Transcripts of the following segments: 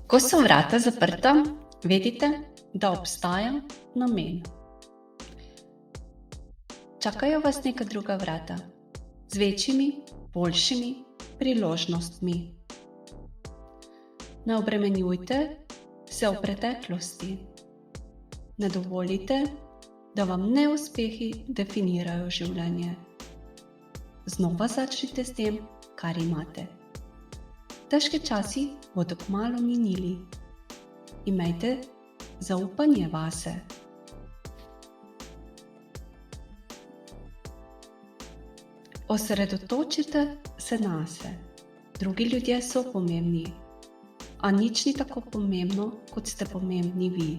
Ko so vrata zaprta, vedite, da obstaja namen. Čakajo vas neka druga vrata, z večjimi, boljšimi priložnostmi. Ne obremenjujte se v preteklosti. Ne dovolite, da vam neuspehi definirajo življenje. Znova začnite s tem, kar imate. Težki časi bodo kmalu minili. Imejte zaupanje vase. Osredotočite se nase. Drugi ljudje so pomembni, a nič ni tako pomembno, kot ste pomembni vi.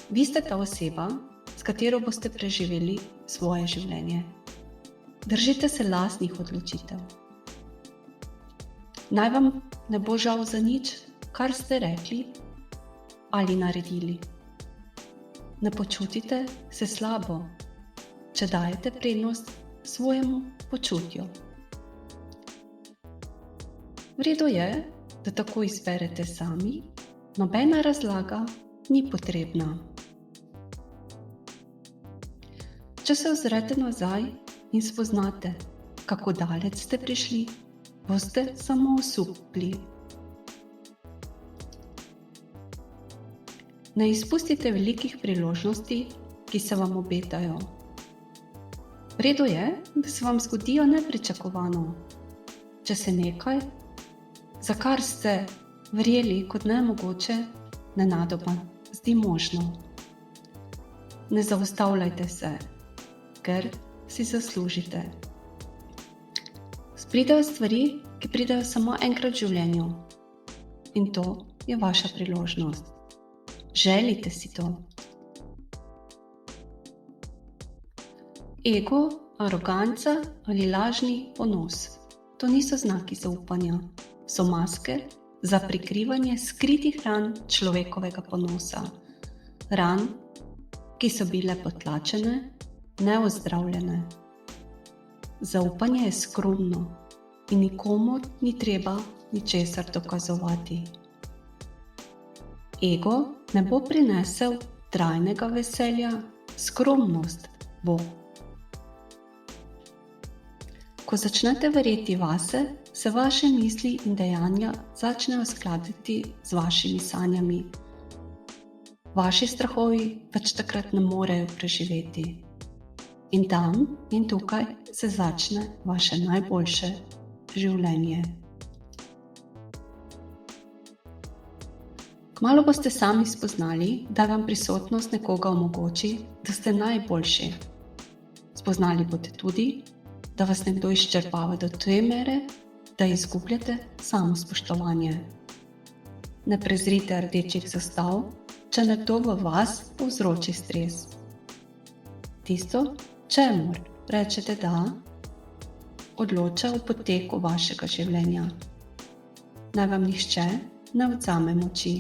Vi ste ta oseba, s katero boste preživeli svoje življenje. Držite se lastnih odločitev. Naj vam ne bo žal za nič, kar ste rekli ali naredili. Ne počutite se slabo, če dajete prednost svojemu počutju. V redu je, da tako izberete sami, nobena razlaga ni potrebna. Če se ozrete nazaj in spoznate, kako daleč ste prišli, boste samo osupli. Ne izpustite velikih priložnosti, ki se vam obetajo. V redu je, da se vam zgodijo nepričakovano. Če se nekaj, za kar ste verjeli kot nemogoče, nenadoma zdi možno. Ne zaustavljajte se, ker si zaslužite. Pridejo stvari, ki pridejo samo enkrat v življenju. In to je vaša priložnost. Želite si to. Ego, aroganca ali lažni ponos. To niso znaki zaupanja. So maske za prikrivanje skritih ran človekovega ponosa. Ran, ki so bile potlačene, neozdravljene. Zaupanje je skromno in nikomur ni treba ničesar dokazovati. Ego ne bo prinesel trajnega veselja, skromnost bo. Ko začnete verjeti vase, se vaše misli in dejanja začnejo skladati z vašimi sanjami. Vaši strahovi več takrat ne morejo preživeti. In tam in tukaj se začne vaše najboljše življenje. Kmalu boste sami spoznali, da vam prisotnost nekoga omogoči, da ste najboljši. Spoznali boste tudi, da vas nekdo izčrpava do te mere, da izgubljate samospoštovanje. Ne prezrite rdečih zastav, če nekdo v vas povzroči stres. Tisto, čemur rečete da, odloča o poteku vašega življenja. Naj vam nihče ne odvzame moči.